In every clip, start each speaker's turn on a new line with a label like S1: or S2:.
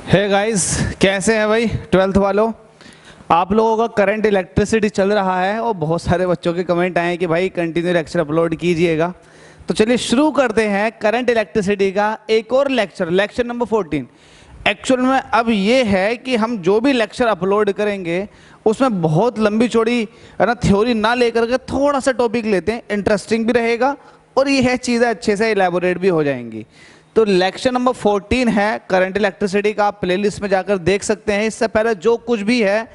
S1: Hey guys, कैसे हैं भाई ट्वेल्थ वालों। आप लोगों का करंट इलेक्ट्रिसिटी चल रहा है और बहुत सारे बच्चों के कमेंट आए हैं कि भाई कंटिन्यू लेक्चर अपलोड कीजिएगा। तो चलिए शुरू करते हैं करंट इलेक्ट्रिसिटी का एक और लेक्चर नंबर 14। एक्चुअल में अब ये है कि हम जो भी लेक्चर अपलोड करेंगे उसमें बहुत लंबी चौड़ी है ना थ्योरी ना लेकर के थोड़ा सा टॉपिक लेते हैं, इंटरेस्टिंग भी रहेगा और ये है चीज़ें अच्छे से इलेबोरेट भी हो जाएंगी। तो लेक्चर नंबर 14 है करंट इलेक्ट्रिसिटी का, आप प्लेलिस्ट में जाकर देख सकते हैं। इससे पहले जो कुछ भी है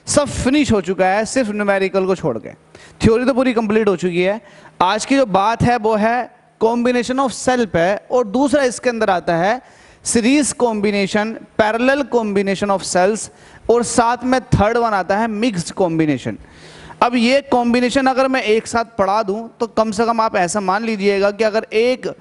S1: सब फिनिश हो चुका है, सिर्फ न्यूमेरिकल को छोड़ के। थ्योरी तो पूरी कंप्लीट हो चुकी है। आज की जो बात है वो है कॉम्बिनेशन ऑफ सेल पे, और दूसरा इसके अंदर आता है series combination, parallel combination of cells, और साथ में थर्ड वन आता है मिक्स्ड कॉम्बिनेशन। अब ये कॉम्बिनेशन अगर मैं एक साथ पढ़ा दूं तो कम से कम आप ऐसा मान लीजिएगा कि अगर एक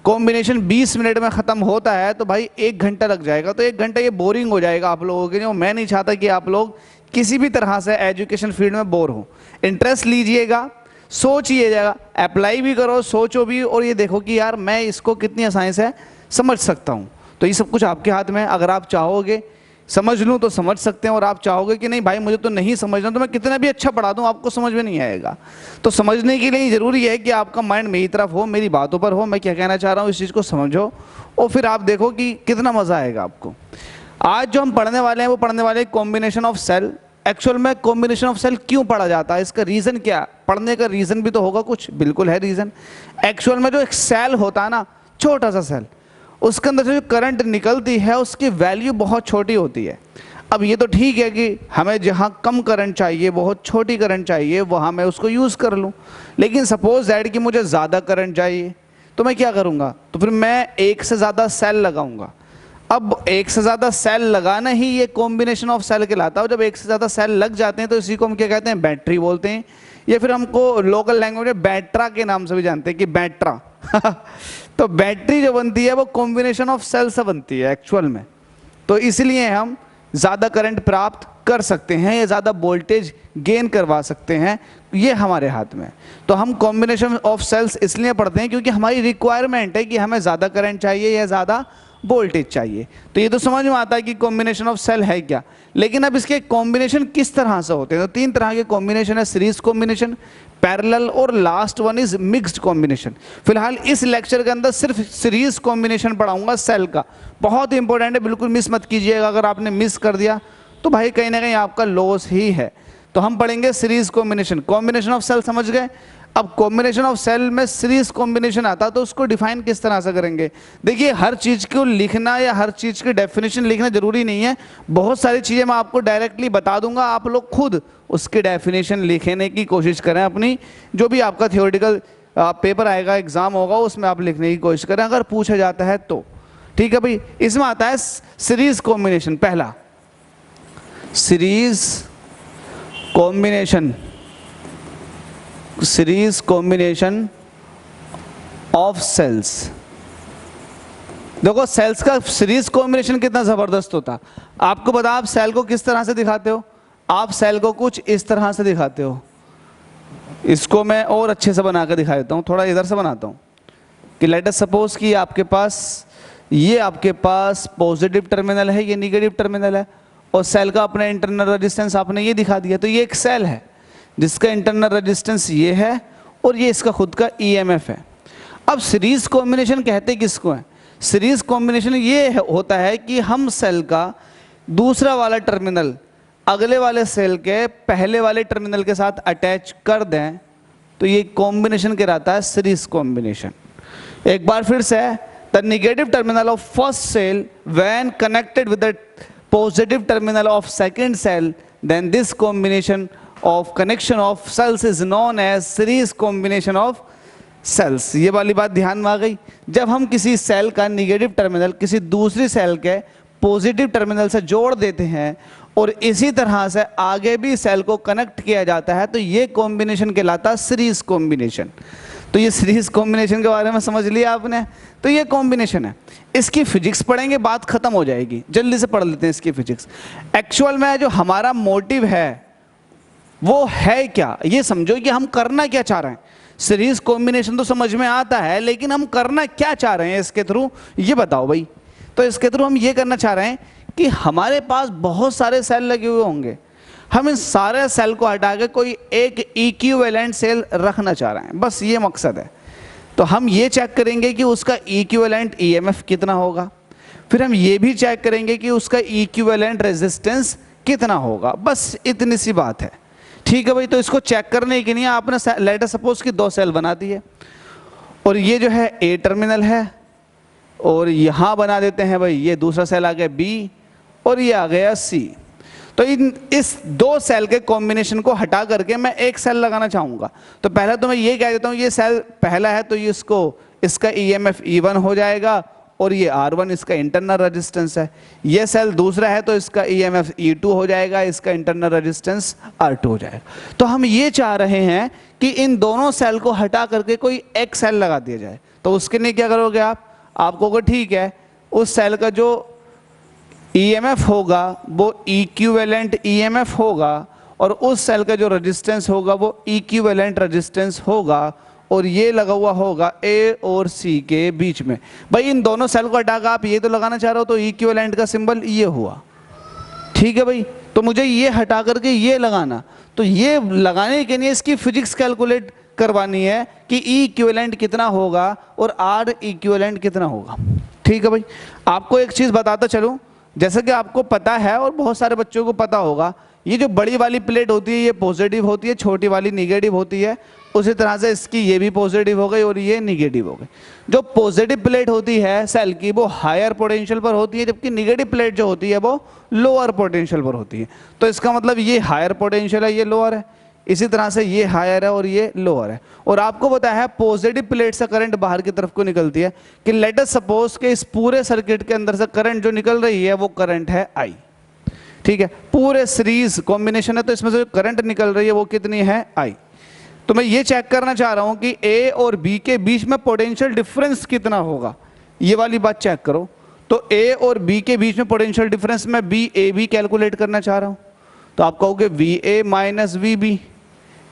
S1: कॉम्बिनेशन 20 मिनट में ख़त्म होता है तो भाई 1 घंटा लग जाएगा। तो 1 घंटा ये बोरिंग हो जाएगा आप लोगों के लिए। मैं नहीं चाहता कि आप लोग किसी भी तरह से एजुकेशन फील्ड में बोर हो। इंटरेस्ट लीजिएगा, सोचिएगा, अप्लाई भी करो, सोचो भी, और ये देखो कि यार मैं इसको कितनी आसानी से समझ सकता हूँ। तो ये सब कुछ आपके हाथ में है। अगर आप चाहोगे समझ लूँ तो समझ सकते हैं, और आप चाहोगे कि नहीं भाई मुझे तो नहीं समझना, तो मैं कितना भी अच्छा पढ़ा दूँ आपको समझ में नहीं आएगा। तो समझने के लिए ज़रूरी है कि आपका माइंड मेरी तरफ हो, मेरी बातों पर हो, मैं क्या कहना चाह रहा हूँ इस चीज़ को समझो, और फिर आप देखो कि कितना मज़ा आएगा आपको। आज जो हम पढ़ने वाले हैं वो पढ़ने वाले हैं कॉम्बिनेशन ऑफ सेल। एक्चुअल में कॉम्बिनेशन ऑफ सेल क्यों पढ़ा जाता है, इसका रीज़न क्या, पढ़ने का रीज़न भी तो होगा कुछ, बिल्कुल है रीज़न। एक्चुअल में जो एक सेल होता है ना, छोटा सा सेल, उसके अंदर से जो करंट निकलती है उसकी वैल्यू बहुत छोटी होती है। अब ये तो ठीक है कि हमें जहाँ कम करंट चाहिए, बहुत छोटी करंट चाहिए, वहाँ मैं उसको यूज़ कर लूँ। लेकिन सपोज दैट कि मुझे ज़्यादा करंट चाहिए तो मैं क्या करूँगा, तो फिर मैं एक से ज़्यादा सेल लगाऊंगा। अब एक से ज़्यादा सेल लगाना ही ये कॉम्बिनेशन ऑफ सेल कहलाता है। जब एक से ज़्यादा सेल लग जाते हैं तो इसी को हम क्या कहते हैं, बैटरी बोलते हैं, या फिर हमको लोकल लैंग्वेज में बैट्रा के नाम से भी जानते हैं कि बैट्रा तो बैटरी जो बनती है वो कॉम्बिनेशन ऑफ सेल से बनती है एक्चुअल में। तो इसलिए हम ज़्यादा करंट प्राप्त कर सकते हैं या ज़्यादा वोल्टेज गेन करवा सकते हैं, ये हमारे हाथ में। तो हम कॉम्बिनेशन ऑफ सेल्स इसलिए पढ़ते हैं क्योंकि हमारी रिक्वायरमेंट है कि हमें ज़्यादा करंट चाहिए या ज़्यादा वोल्टेज चाहिए। तो ये तो समझ में आता है कि कॉम्बिनेशन ऑफ सेल है क्या। लेकिन अब इसके कॉम्बिनेशन किस तरह से होते हैं, तो 3 तरह के कॉम्बिनेशन है, सीरीज कॉम्बिनेशन, पैरेलल, और last one is mixed combination. फिलहाल इस लेक्चर के अंदर सिर्फ सीरीज कॉम्बिनेशन पढ़ाऊंगा सेल का, बहुत इंपॉर्टेंट है, बिल्कुल मिस मत कीजिएगा। अगर आपने मिस कर दिया तो भाई कहीं ना कहीं आपका लॉस ही है। तो हम पढ़ेंगे series combination, combination of cell समझ गए। अब कॉम्बिनेशन ऑफ सेल में सीरीज कॉम्बिनेशन आता तो उसको डिफाइन किस तरह से करेंगे। देखिए हर चीज़ को लिखना या हर चीज़ की डेफिनेशन लिखना जरूरी नहीं है। बहुत सारी चीज़ें मैं आपको डायरेक्टली बता दूंगा, आप लोग खुद उसकी डेफिनेशन लिखने की कोशिश करें अपनी, जो भी आपका थियोरेटिकल पेपर आएगा, एग्जाम होगा, उसमें आप लिखने की कोशिश करें अगर पूछा जाता है तो। ठीक है भाई, इसमें आता है सीरीज कॉम्बिनेशन। पहला series combination, series combination of cells. देखो सेल्स का सीरीज कॉम्बिनेशन कितना जबरदस्त होता। आपको पता, आप सेल को किस तरह से दिखाते हो, आप सेल को कुछ इस तरह से दिखाते हो। इसको मैं और अच्छे से बना कर दिखा देता हूँ, थोड़ा इधर से बनाता हूँ कि लेट अस सपोज कि आपके पास पॉजिटिव टर्मिनल है, ये निगेटिव टर्मिनल है, और सेल का अपना इंटरनल रेजिस्टेंस आपने ये दिखा दिया। तो ये एक सेल है जिसका इंटरनल रेजिस्टेंस ये है और ये इसका खुद का ईएमएफ है। अब सीरीज कॉम्बिनेशन कहते किसको है, सीरीज कॉम्बिनेशन ये होता है कि हम सेल का दूसरा वाला टर्मिनल अगले वाले सेल के पहले वाले टर्मिनल के साथ अटैच कर दें, तो ये कॉम्बिनेशन कहलाता है सीरीज कॉम्बिनेशन। एक बार फिर से, the negative terminal of first cell when connected with the positive terminal of second cell, then this combination of connection of cells is known as series combination of cells। ये वाली बात ध्यान में आ गई। जब हम किसी सेल का निगेटिव टर्मिनल किसी दूसरी सेल के पॉजिटिव टर्मिनल से जोड़ देते हैं और इसी तरह से आगे भी सेल को कनेक्ट किया जाता है, तो ये कॉम्बिनेशन कहलाता है सीरीज कॉम्बिनेशन। तो ये सीरीज कॉम्बिनेशन के बारे में समझ लिया आपने। तो ये कॉम्बिनेशन है, इसकी फिजिक्स पढ़ेंगे, बात खत्म हो जाएगी। जल्दी से पढ़ लेते हैं इसकी फिजिक्स। एक्चुअल में जो हमारा मोटिव है वो है क्या, ये समझो कि हम करना क्या चाह रहे हैं। सीरीज कॉम्बिनेशन तो समझ में आता है, लेकिन हम करना क्या चाह रहे हैं इसके थ्रू, ये बताओ भाई। तो इसके थ्रू हम ये करना चाह रहे हैं कि हमारे पास बहुत सारे सेल लगे हुए होंगे, हम इन सारे सेल को हटा के कोई एक इक्विवेलेंट सेल रखना चाह रहे हैं, बस ये मकसद है। तो हम ये चेक करेंगे कि उसका इक्विवेलेंट ईएमएफ कितना होगा, फिर हम ये भी चेक करेंगे कि उसका इक्विवेलेंट रेजिस्टेंस कितना होगा, बस इतनी सी बात है। ठीक है भाई, तो इसको चेक करने के लिए आपने लेट अस सपोज कि 2 सेल बना दिए, और ये जो है ए टर्मिनल है, और यहाँ बना देते हैं भाई ये दूसरा सेल आ गया बी, और ये आ गया सी। तो इस 2 सेल के कॉम्बिनेशन को हटा करके मैं एक सेल लगाना चाहूँगा। तो पहले तो मैं ये कह देता हूँ, ये सेल पहला है तो ये इसका ईएमएफ E1 हो जाएगा, और ये R1 इसका इंटरनल रेजिस्टेंस है। ये सेल दूसरा है तो इसका ईएमएफ E2 हो जाएगा, इसका इंटरनल रेजिस्टेंस R2 हो जाएगा। तो हम ये चाह रहे हैं कि इन दोनों सेल को हटा करके कोई एक सेल लगा दिया जाए। तो उसके लिए क्या करोगे आप कहोगे ठीक है, उस सेल का जो ईएमएफ होगा वो इक्विवेलेंट ईएमएफ होगा, और उस सेल का जो रेजिस्टेंस होगा वो इक्विवेलेंट रेजिस्टेंस होगा, और ये लगा हुआ होगा ए और सी के बीच में। भाई इन दोनों सेल को हटाकर आप ये तो लगाना चाह रहे हो, तो इक्विवेलेंट का सिंबल ये हुआ। ठीक है भाई, तो मुझे ये हटा करके ये लगाना, तो ये लगाने के लिए इसकी फिजिक्स कैलकुलेट करवानी है कि ई इक्विवेलेंट कितना होगा और आर इक्विवेलेंट कितना होगा। ठीक है भाई, आपको एक चीज़ बताता चलूँ, जैसा कि आपको पता है और बहुत सारे बच्चों को पता होगा, ये जो बड़ी वाली प्लेट होती है ये पॉजिटिव होती है, छोटी वाली निगेटिव होती है। उसी तरह से इसकी ये भी पॉजिटिव हो गई और ये निगेटिव हो गई। जो पॉजिटिव प्लेट होती है सेल की वो हायर पोटेंशियल पर होती है, जबकि निगेटिव प्लेट जो होती है वो लोअर पोटेंशियल पर होती है। तो इसका मतलब ये हायर पोटेंशियल है, ये लोअर है, इसी तरह से ये हायर है और ये लोअर है। और आपको पता है पॉजिटिव प्लेट से करंट बाहर की तरफ को निकलती है, कि लेट अस सपोज के इस पूरे सर्किट के अंदर से करंट जो निकल रही है वो करंट है आई। ठीक है, पूरे सीरीज कॉम्बिनेशन है तो इसमें से करंट निकल रही है वो कितनी है आई। तो मैं ये चेक करना चाह रहा हूं कि ए और बी के बीच में पोटेंशियल डिफरेंस कितना होगा, ये वाली बात चेक करो। तो ए और बी के बीच में पोटेंशियल डिफरेंस मैं बी ए बी कैलकुलेट करना चाह रहा हूं। तो आप कहोगे V A minus V B,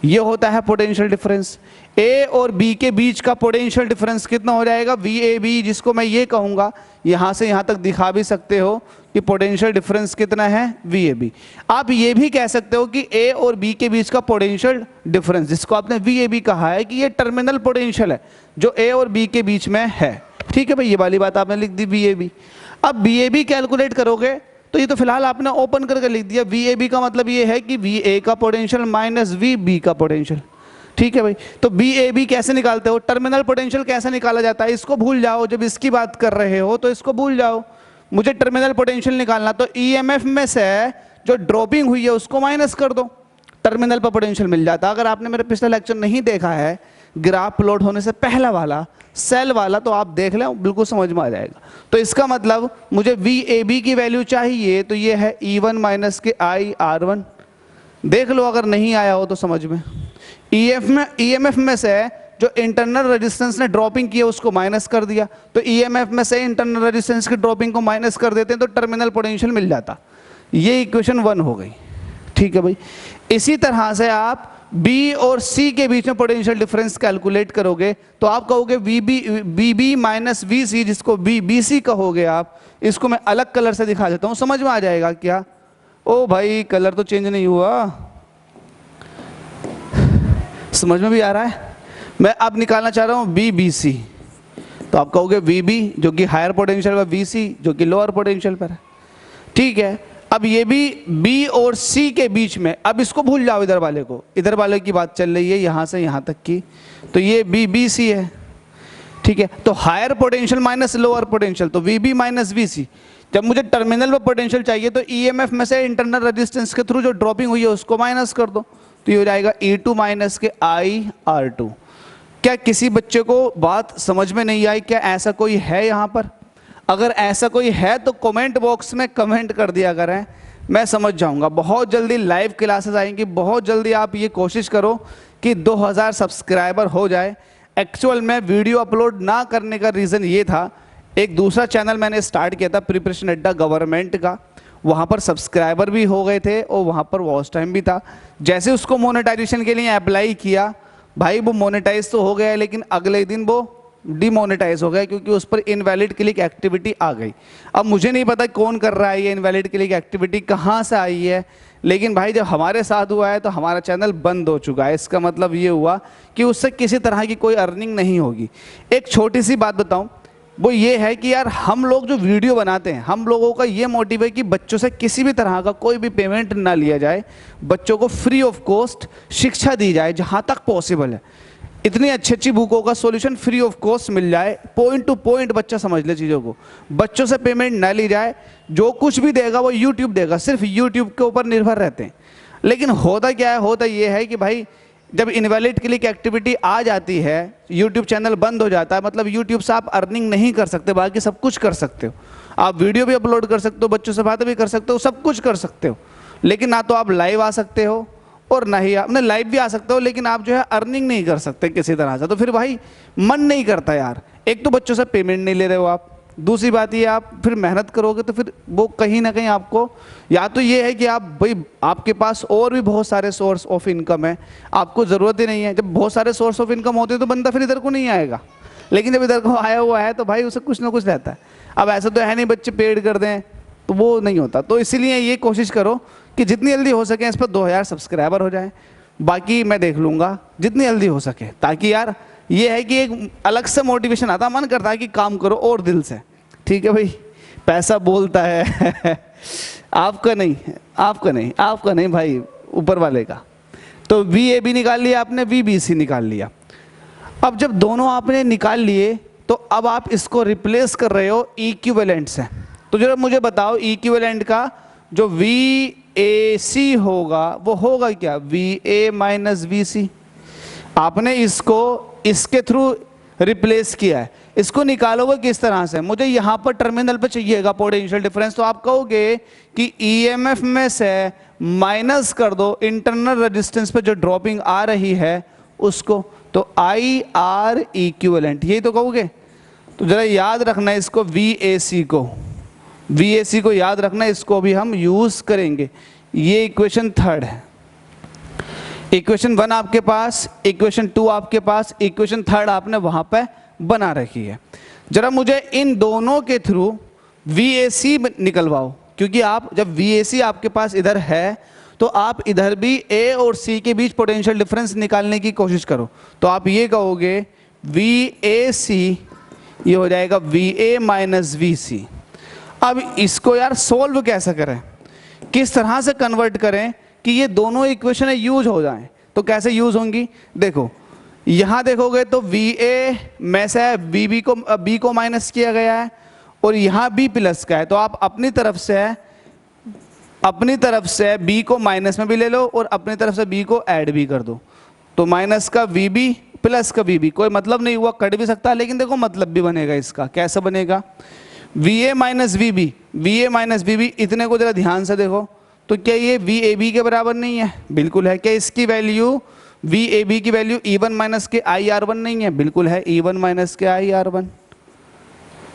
S1: ये होता है पोटेंशियल डिफरेंस। ए और बी के बीच का पोटेंशियल डिफरेंस कितना हो जाएगा, वी ए बी, जिसको मैं ये कहूँगा, यहाँ से यहाँ तक दिखा भी सकते हो कि पोटेंशियल डिफरेंस कितना है, वी ए बी। आप ये भी कह सकते हो कि ए और बी के बीच का पोटेंशियल डिफरेंस, जिसको आपने वी ए बी कहा है, कि ये टर्मिनल पोटेंशियल है जो ए और बी के बीच में है। ठीक है भाई, ये वाली बात आपने लिख दी वी ए बी। अब बी ए बी कैलकुलेट करोगे तो ये तो फिलहाल आपने ओपन करके लिख दिया, वी ए बी का मतलब ये है कि वी ए का पोटेंशियल माइनस वी बी का पोटेंशियल। ठीक है भाई, तो बी ए बी कैसे निकालते हो, टर्मिनल पोटेंशियल कैसे निकाला जाता है, इसको भूल जाओ। जब इसकी बात कर रहे हो तो इसको भूल जाओ, मुझे टर्मिनल पोटेंशियल निकालना, तो ईएमएफ में से जो ड्रॉपिंग हुई है उसको माइनस कर दो, टर्मिनल पर पोटेंशियल मिल जाता। अगर आपने मेरे पिछला लेक्चर नहीं देखा है, ग्राफ प्लॉट होने से पहला वाला सेल वाला, तो आप देख लें, बिल्कुल समझ में आ जाएगा। तो इसका मतलब मुझे वी ए बी की वैल्यू चाहिए, तो ये है E1 माइनस के आई R1। देख लो अगर नहीं आया हो तो समझ में। ईएमएफ में से जो इंटरनल रेजिस्टेंस ने ड्रॉपिंग की है उसको माइनस कर दिया, तो ईएमएफ में से इंटरनल रेजिस्टेंस की ड्रॉपिंग को माइनस कर देते हैं तो टर्मिनल पोटेंशियल मिल जाता। ये इक्वेशन 1 हो गई। ठीक है भाई, इसी तरह से आप बी और सी के बीच में पोटेंशियल डिफरेंस कैलकुलेट करोगे तो आप कहोगे वी बी माइनस वी सी, जिसको बी सी कहोगे आप। इसको मैं अलग कलर से दिखा देता हूँ, समझ में आ जाएगा क्या। ओ भाई, कलर तो चेंज नहीं हुआ, समझ में भी आ रहा है। मैं अब निकालना चाह रहा हूँ बी बी सी, तो आप कहोगे वी बी जो कि हायर पोटेंशियल पर, वी सी जो कि लोअर पोटेंशियल पर है। ठीक है, अब ये भी बी और सी के बीच में, अब इसको भूल जाओ, इधर वाले को, इधर वाले की बात चल रही है यहाँ से यहाँ तक की, तो ये बी बी सी है। ठीक है, तो higher potential minus lower potential, तो V B minus V C. जब मुझे टर्मिनल पर पोटेंशियल चाहिए तो ईएमएफ में से इंटरनल रेजिस्टेंस के थ्रू जो ड्रॉपिंग हुई है उसको माइनस कर दो, तो ये हो जाएगा E2 माइनस के आई R2। क्या किसी बच्चे को बात समझ में नहीं आई? क्या ऐसा कोई है यहाँ पर? अगर ऐसा कोई है तो कमेंट बॉक्स में कमेंट कर दिया करें, मैं समझ जाऊँगा। बहुत जल्दी लाइव क्लासेस आएंगी, बहुत जल्दी आप ये कोशिश करो कि 2000 सब्सक्राइबर हो जाए। एक्चुअल में वीडियो अपलोड ना करने का रीज़न ये था, एक दूसरा चैनल मैंने स्टार्ट किया था प्रिपरेशन अड्डा गवर्नमेंट का, वहाँ पर सब्सक्राइबर भी हो गए थे और वहाँ पर वॉच टाइम भी था। जैसे उसको मोनेटाइजेशन के लिए अप्लाई किया, भाई वो मोनेटाइज तो हो गया, लेकिन अगले दिन वो डिमोनेटाइज हो गया क्योंकि उस पर इनवैलिड क्लिक एक्टिविटी आ गई। अब मुझे नहीं पता कौन कर रहा है ये इनवैलिड क्लिक एक्टिविटी, कहाँ से आई है, लेकिन भाई जब हमारे साथ हुआ है तो हमारा चैनल बंद हो चुका है। इसका मतलब ये हुआ कि उससे किसी तरह की कोई अर्निंग नहीं होगी। एक छोटी सी बात बताऊं, वो ये है कि यार हम लोग जो वीडियो बनाते हैं, हम लोगों का ये मोटिव है कि बच्चों से किसी भी तरह का कोई भी पेमेंट ना लिया जाए, बच्चों को फ्री ऑफ कॉस्ट शिक्षा दी जाए जहाँ तक पॉसिबल है। इतनी अच्छी अच्छी बुकों का सॉल्यूशन फ्री ऑफ कॉस्ट मिल जाए, पॉइंट टू पॉइंट बच्चा समझ ले चीज़ों को, बच्चों से पेमेंट ना ली जाए। जो कुछ भी देगा वो यूट्यूब देगा, सिर्फ यूट्यूब के ऊपर निर्भर रहते हैं। लेकिन होता क्या है, होता ये है कि भाई जब इनवैलिड क्लिक एक्टिविटी आ जाती है, यूट्यूब चैनल बंद हो जाता है, मतलब यूट्यूब से आप अर्निंग नहीं कर सकते, बाकी सब कुछ कर सकते हो। आप वीडियो भी अपलोड कर सकते हो, बच्चों से बातें भी कर सकते हो, सब कुछ कर सकते हो। लेकिन ना तो आप लाइव आ सकते हो और ना ही आपने लाइव भी आ सकते हो, लेकिन आप जो है अर्निंग नहीं कर सकते किसी तरह से। तो फिर भाई मन नहीं करता यार। एक तो बच्चों से पेमेंट नहीं ले रहे हो आप, दूसरी बात ये आप फिर मेहनत करोगे तो फिर वो कहीं ना कहीं आपको, या तो ये है कि आप भाई आपके पास और भी बहुत सारे सोर्स ऑफ इनकम है, आपको ज़रूरत ही नहीं है। जब बहुत सारे सोर्स ऑफ इनकम होते हैं तो बंदा फिर इधर को नहीं आएगा, लेकिन जब इधर को आया हुआ है तो भाई उसे कुछ ना कुछ रहता है। अब ऐसा तो है नहीं बच्चे पेड कर दें, तो वो नहीं होता। तो इसीलिए ये कोशिश करो कि जितनी जल्दी हो सके इस पर 2000 सब्सक्राइबर हो जाए, बाकी मैं देख लूँगा जितनी जल्दी हो सके, ताकि यार ये है कि एक अलग से मोटिवेशन आता, मन करता है कि काम करो और दिल से। ठीक है भाई, पैसा बोलता है आपका नहीं, आपका नहीं, आपका नहीं भाई, ऊपर वाले का। तो VAB निकाल लिया आपने, VBC निकाल लिया। अब जब दोनों आपने निकाल लिए तो अब आप इसको रिप्लेस कर रहे हो इक्विवेलेंट से। तो जरा मुझे बताओ इक्विवेलेंट का जो VAC होगा वो होगा क्या, VA माइनस VC। आपने इसको इसके थ्रू रिप्लेस किया है, इसको निकालोगे किस तरह से, मुझे यहाँ पर टर्मिनल पे चाहिएगा पोटेंशियल डिफरेंस। तो आप कहोगे कि EMF में से माइनस कर दो इंटरनल रेजिस्टेंस पे जो ड्रॉपिंग आ रही है उसको, तो IR इक्विवेलेंट, यही तो कहोगे। तो जरा याद रखना इसको, VAC को याद रखना, इसको भी हम यूज करेंगे। ये इक्वेशन थर्ड है। इक्वेशन 1 आपके पास, इक्वेशन 2 आपके पास, इक्वेशन थर्ड आपने वहां पे बना रखी है। जरा मुझे इन दोनों के थ्रू VAC निकलवाओ, क्योंकि आप जब VAC आपके पास इधर है तो आप इधर भी A और C के बीच पोटेंशियल डिफरेंस निकालने की कोशिश करो। तो आप ये कहोगे VAC, ये हो जाएगा VA माइनस VC। अब इसको यार सोल्व कैसे करें, किस तरह से कन्वर्ट करें कि ये दोनों इक्वेशन यूज हो जाएं। तो कैसे यूज होंगी, देखो यहां देखोगे तो VA में से B को माइनस किया गया है और यहाँ B प्लस का है। तो आप अपनी तरफ से B को माइनस में भी ले लो और अपनी तरफ से B को ऐड भी कर दो। तो माइनस का VB प्लस का VB, कोई मतलब नहीं हुआ, कट भी सकता है, लेकिन देखो मतलब भी बनेगा इसका। कैसे बनेगा, VA माइनस VB, इतने को जरा ध्यान से देखो। तो क्या ये VAB के बराबर नहीं है, बिल्कुल है। क्या इसकी वैल्यू VAB की वैल्यू E1 माइनस के IR1 नहीं है, बिल्कुल है, E1 माइनस के IR1।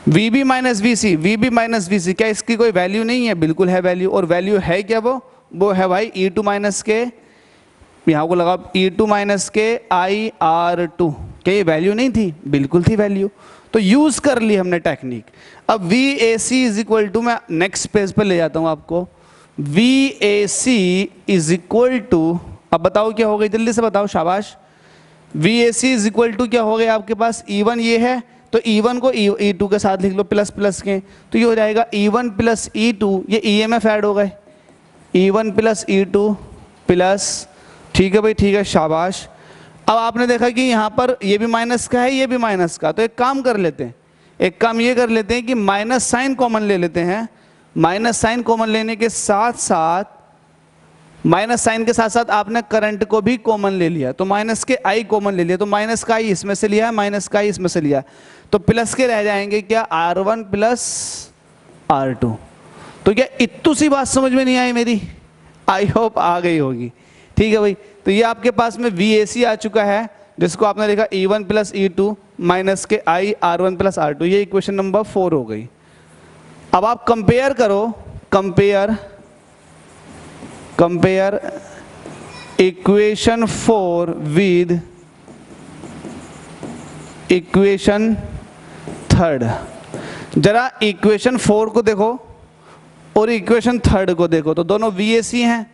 S1: VB माइनस VC, क्या इसकी कोई वैल्यू नहीं है, बिल्कुल है वैल्यू। और वैल्यू है क्या, वो है भाई E2 माइनस के, यहाँ को लगा E2 माइनस के IR2। क्या ये वैल्यू नहीं थी, बिल्कुल थी वैल्यू। तो यूज कर ली हमने टेक्निक। अब VAC इज इक्वल टू, मैं नेक्स्ट पेज पर ले जाता हूँ आपको। VAC इज इक्वल टू, अब बताओ क्या हो गई, जल्दी से बताओ, शाबाश। VAC इज इक्वल टू क्या हो गया आपके पास, E1 ये है, तो E1 को E2 के साथ लिख लो, प्लस प्लस के, तो ये हो जाएगा E1 प्लस E2, ये EMF ऐड हो गए, E1 प्लस E2 प्लस, ठीक है भाई, ठीक है, शाबाश। अब आपने देखा कि यहाँ पर ये भी माइनस का है, ये भी माइनस का, तो एक काम कर लेते हैं, एक काम ये कर लेते हैं कि माइनस साइन कॉमन ले लेते हैं। माइनस साइन कॉमन लेने के साथ साथ, माइनस साइन के साथ साथ आपने करंट को भी कॉमन ले लिया, तो माइनस के I कॉमन ले लिया, तो माइनस का I इसमें से लिया है, माइनस का I इसमें से लिया, तो प्लस के रह जाएंगे क्या, R1 प्लस R2। तो क्या इतनी सी बात समझ में नहीं आई मेरी, आई होप आ गई होगी। ठीक है भाई, तो ये आपके पास में VAC आ चुका है, जिसको आपने लिखा E1 प्लस E2 माइनस के I R1 प्लस R2, ये इक्वेशन नंबर 4 हो गई। अब आप कंपेयर करो, compare equation 4 with equation third, जरा इक्वेशन 4 को देखो और इक्वेशन थर्ड को देखो, तो दोनों VAC हैं,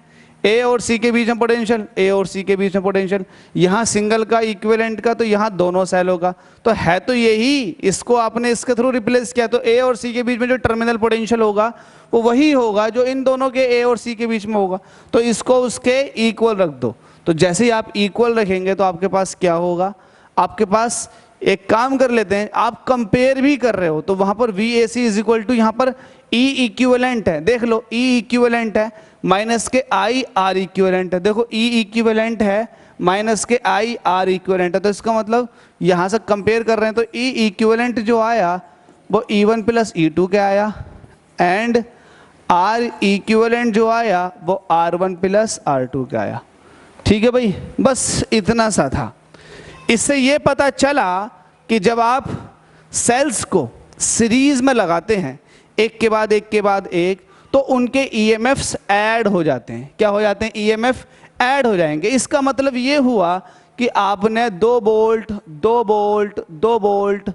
S1: ए और सी के बीच में पोटेंशियल, ए और सी के बीच में पोटेंशियल, यहाँ सिंगल का इक्विवेलेंट का, तो यहाँ दोनों सेलों का, तो है तो यही, इसको आपने इसके थ्रू रिप्लेस किया, तो ए और सी के बीच में जो टर्मिनल पोटेंशियल होगा वो वही होगा जो इन दोनों के ए और सी के बीच में होगा, तो इसको उसके इक्वल रख दो। तो जैसे ही आप इक्वल रखेंगे तो आपके पास क्या होगा, आपके पास एक काम कर लेते हैं, आप कंपेयर भी कर रहे हो तो वहां पर VAC इज इक्वल टू, यहाँ पर E इक्विवेलेंट है, देख लो E इक्विवेलेंट है माइनस के I R इक्विवेलेंट है, देखो E इक्विवेलेंट है माइनस के I R इक्विवेलेंट है, तो इसका मतलब यहाँ से कंपेयर कर रहे हैं तो E इक्विवेलेंट जो आया वो E1 प्लस E2 के आया, एंड R इक्विवेलेंट जो आया वो R1 प्लस R2 के आया। ठीक है भाई, बस इतना सा था। इससे ये पता चला कि जब आप सेल्स को सीरीज में लगाते हैं एक के बाद एक के बाद एक, तो उनके EMFs ऐड हो जाते हैं। क्या हो जाते हैं? EMF ऐड हो जाएंगे। इसका मतलब ये हुआ कि आपने 2 वोल्ट 2 वोल्ट 2 वोल्ट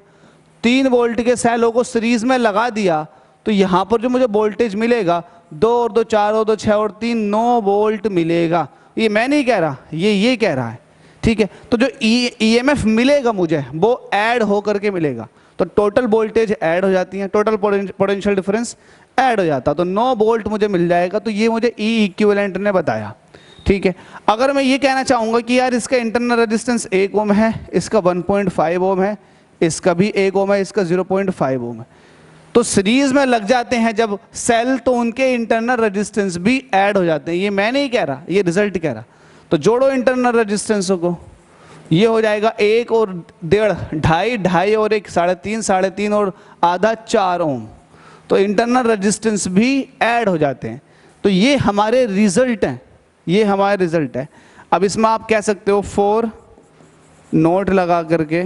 S1: 3 वोल्ट के सेलों को सीरीज में लगा दिया, तो यहाँ पर जो मुझे वोल्टेज मिलेगा 2 और 2 4 और 2 6 और 3 9 वोल्ट मिलेगा। ये मैं नहीं कह रहा, ये कह रहा है। ठीक है, तो जो EMF मिलेगा मुझे वो ऐड हो करके मिलेगा, तो टोटल वोल्टेज ऐड हो जाती है, टोटल पोटेंशियल डिफरेंस ऐड हो जाता, तो 9 वोल्ट मुझे मिल जाएगा। तो ये मुझे E इक्विवेलेंट ने बताया। ठीक है, अगर मैं ये कहना चाहूँगा कि यार इसका इंटरनल रेजिस्टेंस 1 ओम है, इसका 1.5 ओम है, इसका भी 1 ओम है, इसका 0.5 ओम है, तो सीरीज में लग जाते हैं जब सेल, तो उनके इंटरनल रेजिस्टेंस भी ऐड हो जाते हैं। ये मैं नहीं कह रहा, ये रिजल्ट कह रहा। तो जोड़ो इंटरनल रेजिस्टेंसों को, ये हो जाएगा 1 और 1.5 ढाई ढाई और 1 3.5 3.5 और आधा 4 ओम, तो इंटरनल रेजिस्टेंस भी ऐड हो जाते हैं। तो ये हमारे रिजल्ट हैं, ये हमारे रिजल्ट है। अब इसमें आप कह सकते हो 4 नोट लगा करके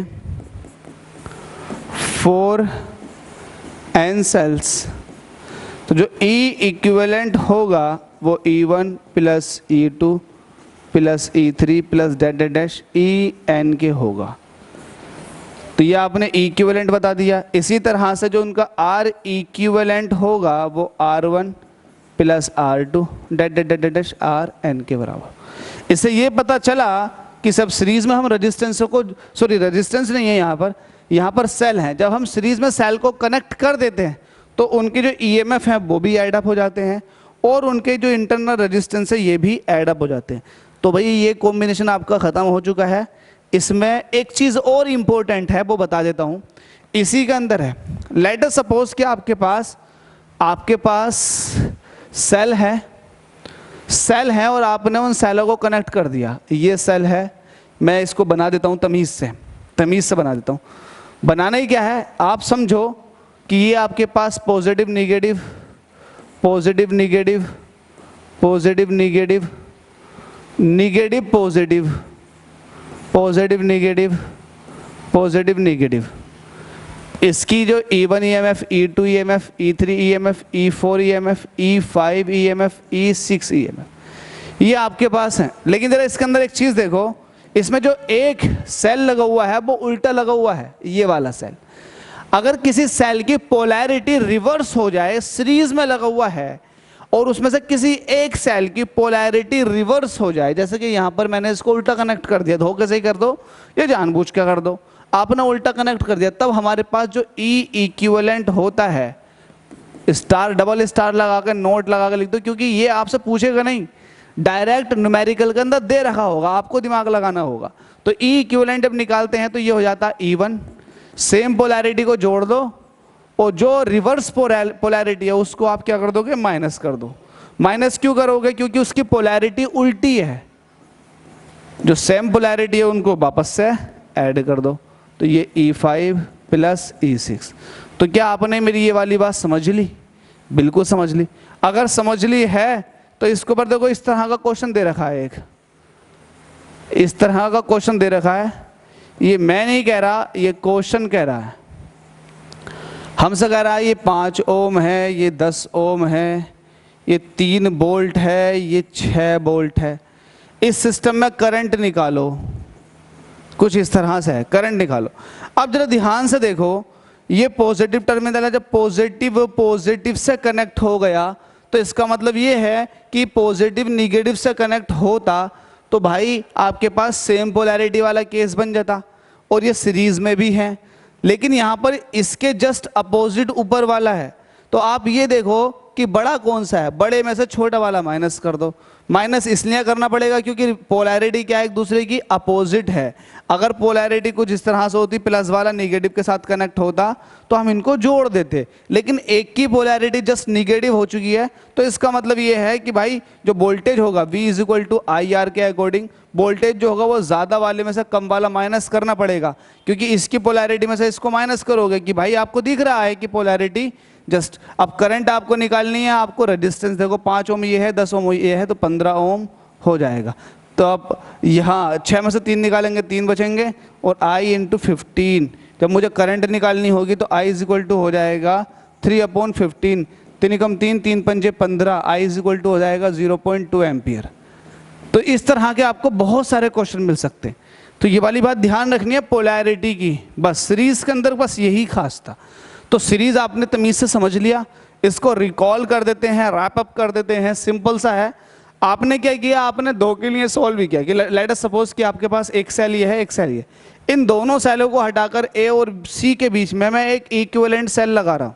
S1: 4 N सेल्स, तो जो E इक्विवेलेंट होगा वो E1 plus E2 plus E3 plus dash dash dash EN के होगा। तो ये आपने इक्विवेलेंट बता दिया। इसी तरह से जो उनका R इक्विवेलेंट होगा वो R1 plus R2 dash dash dash dash RN के बराबर। इससे ये पता चला कि सब सीरीज में हम रेजिस्टेंसों को, सॉरी रेजिस्टेंस नहीं है यहाँ पर सेल हैं, जब हम सीरीज में सेल को कनेक्ट कर देते हैं तो उनके जो EMF हैं वो भी ऐड अप हो जाते हैं और उनके जो इंटरनल रेजिस्टेंस है ये भी ऐड अप हो जाते हैं। तो भाई ये कॉम्बिनेशन आपका ख़त्म हो चुका है। इसमें एक चीज़ और इम्पोर्टेंट है, वो बता देता हूँ, इसी के अंदर है। लेट अस सपोज कि आपके पास सेल है और आपने उन सेलों को कनेक्ट कर दिया। ये सेल है, मैं इसको बना देता हूँ तमीज़ से बना देता हूँ। बनाना ही क्या है, आप समझो कि ये आपके पास positive negative positive negative positive negative negative positive positive negative positive negative, इसकी जो E1 EMF E2 EMF E3 EMF E4 EMF E5 EMF E6 EMF ये आपके पास है। लेकिन जरा इसके अंदर एक चीज़ देखो, इसमें जो एक सेल लगा हुआ है वो उल्टा लगा हुआ है, ये वाला सेल। अगर किसी सेल की पोलैरिटी रिवर्स हो जाए, सीरीज में लगा हुआ है, और उसमें से किसी एक सेल की पोलैरिटी रिवर्स हो जाए, जैसे कि यहाँ पर मैंने इसको उल्टा कनेक्ट कर दिया, धोखे से ही कर दो या जानबूझ के कर दो, आपने उल्टा कनेक्ट कर दिया, तब हमारे पास जो E इक्विवेलेंट होता है, स्टार डबल स्टार लगा के नोट लगा के लिख दो, क्योंकि ये आपसे पूछेगा नहीं, डायरेक्ट न्यूमेरिकल के अंदर दे रखा होगा, आपको दिमाग लगाना होगा। तो E इक्विवेलेंट जब निकालते हैं तो ये हो जाता है E1, सेम पोलैरिटी को जोड़ दो और जो रिवर्स पोलैरिटी है उसको आप क्या कर दोगे, माइनस कर दो। माइनस क्यों करोगे? क्योंकि उसकी पोलैरिटी उल्टी है। जो सेम पोलैरिटी है उनको वापस से ऐड कर दो, तो ये E5 प्लस E6। तो क्या आपने मेरी ये वाली बात समझ ली? बिल्कुल समझ ली। अगर समझ ली है तो इसके ऊपर देखो इस तरह का क्वेश्चन दे रखा है, एक इस तरह का क्वेश्चन दे रखा है। ये मैं नहीं कह रहा, ये क्वेश्चन कह रहा है, हमसे कह रहा है ये 5 ओम है, ये 10 ओम है, ये 3 वोल्ट है, ये 6 वोल्ट है। इस सिस्टम में करंट निकालो, कुछ इस तरह से है, करंट निकालो। अब जरा ध्यान से देखो, ये पॉजिटिव टर्मिनल है, जब पॉजिटिव पॉजिटिव से कनेक्ट हो गया तो इसका मतलब ये है कि पॉजिटिव निगेटिव से कनेक्ट होता तो भाई आपके पास सेम पोलैरिटी वाला केस बन जाता, और ये सीरीज में भी है। लेकिन यहाँ पर इसके जस्ट अपोजिट ऊपर वाला है, तो आप ये देखो कि बड़ा कौन सा है, बड़े में से छोटा वाला माइनस कर दो। माइनस इसलिए करना पड़ेगा क्योंकि पोलैरिटी क्या है, एक दूसरे की अपोजिट है। अगर पोलैरिटी कुछ इस तरह से होती, प्लस वाला निगेटिव के साथ कनेक्ट होता तो हम इनको जोड़ देते, लेकिन एक की पोलैरिटी जस्ट निगेटिव हो चुकी है, तो इसका मतलब ये है कि भाई जो वोल्टेज होगा V is equal to I R के अकॉर्डिंग, वोल्टेज जो होगा वो ज़्यादा वाले में से कम वाला माइनस करना पड़ेगा, क्योंकि इसकी पोलैरिटी में से इसको माइनस करोगे कि भाई आपको दिख रहा है कि पोलैरिटी जस्ट। अब करंट आपको निकालनी है, आपको रेजिस्टेंस देखो 5 ओम ये है, 10 ओम ये है, तो 15 ओम हो जाएगा। तो अब यहाँ 6 में से 3 निकालेंगे, 3 बचेंगे, और I इंटू 15 जब मुझे करंट निकालनी होगी तो I इज इक्वल टू हो जाएगा 3/15, 3 कम 3, 3 पंजे 15, I इज इक्वल टू हो जाएगा 0.2 एम्पियर। तो इस तरह के आपको बहुत सारे क्वेश्चन मिल सकते हैं। तो ये वाली बात ध्यान रखनी है पोलैरिटी की, बस सीरीज के अंदर बस यही खास था। तो सीरीज आपने तमीज से समझ लिया, इसको रिकॉल कर देते हैं, रैप अप कर देते हैं, सिंपल सा है। आपने क्या किया, आपने 2 के लिए सॉल्व भी किया कि लेट अस सपोज कि आपके पास एक सेल ये है, एक सेल ये, इन दोनों सेलों को हटाकर A और C के बीच में मैं एक इक्विवेलेंट सेल लगा रहा हूँ,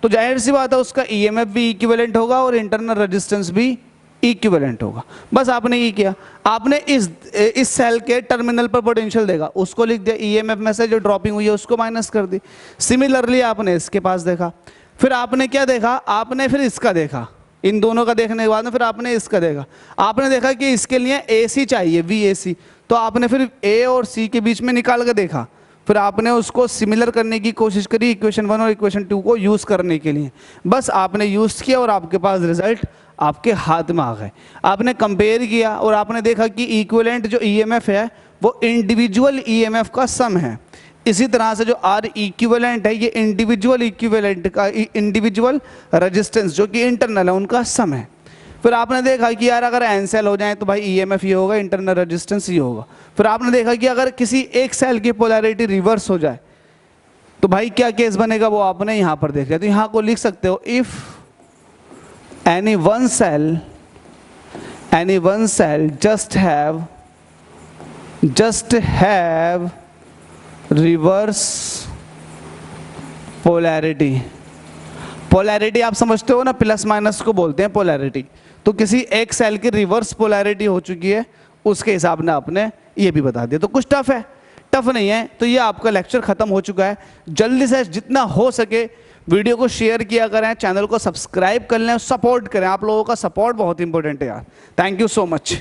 S1: तो जाहिर सी बात है उसका EMF भी इक्विवेलेंट होगा और इंटरनल रेजिस्टेंस भी इक्विवेलेंट होगा। बस आपने ये किया, आपने इस सेल के टर्मिनल पर पोटेंशियल देगा, उसको लिख दिया, EMF में से जो ड्रॉपिंग हुई है उसको माइनस कर दी। सिमिलरली आपने इसके पास देखा, फिर आपने क्या देखा, आपने फिर इसका देखा, इन दोनों का देखने के बाद में फिर आपने इसका देखा, आपने देखा कि इसके लिए AC चाहिए, VAC, तो आपने फिर A और C के बीच में निकाल के देखा, फिर आपने उसको सिमिलर करने की कोशिश करी इक्वेशन 1 और इक्वेशन 2 को यूज़ करने के लिए। बस आपने यूज़ किया और आपके पास रिजल्ट आपके हाथ में आ गए। आपने कंपेयर किया और आपने देखा कि इक्विवेलेंट जो EMF है वो इंडिविजुअल EMF का सम है। इसी तरह से जो R इक्विवेलेंट है ये इंडिविजुअल इक्विवेलेंट का इंडिविजुअल रेजिस्टेंस जो कि इंटरनल है उनका सम है। फिर आपने देखा कि यार अगर n सेल हो जाए तो भाई EMF ये होगा, इंटरनल रेजिस्टेंस ये होगा। फिर आपने देखा कि अगर किसी एक सेल की पोलैरिटी रिवर्स हो जाए तो भाई क्या केस बनेगा, वो आपने यहाँ पर देख लिया। तो यहाँ को लिख सकते हो, if any one cell just have reverse polarity। Polarity आप समझते हो ना, प्लस माइनस को बोलते हैं पोलैरिटी। तो किसी एक सेल की रिवर्स पोलैरिटी हो चुकी है, उसके हिसाब ने आपने ये भी बता दिया। तो कुछ टफ है, टफ नहीं है। तो ये आपका लेक्चर खत्म हो चुका है। जल्दी से जितना हो सके वीडियो को शेयर किया करें, चैनल को सब्सक्राइब कर लें, सपोर्ट करें। आप लोगों का सपोर्ट बहुत इंपॉर्टेंट है यार। Thank you so much.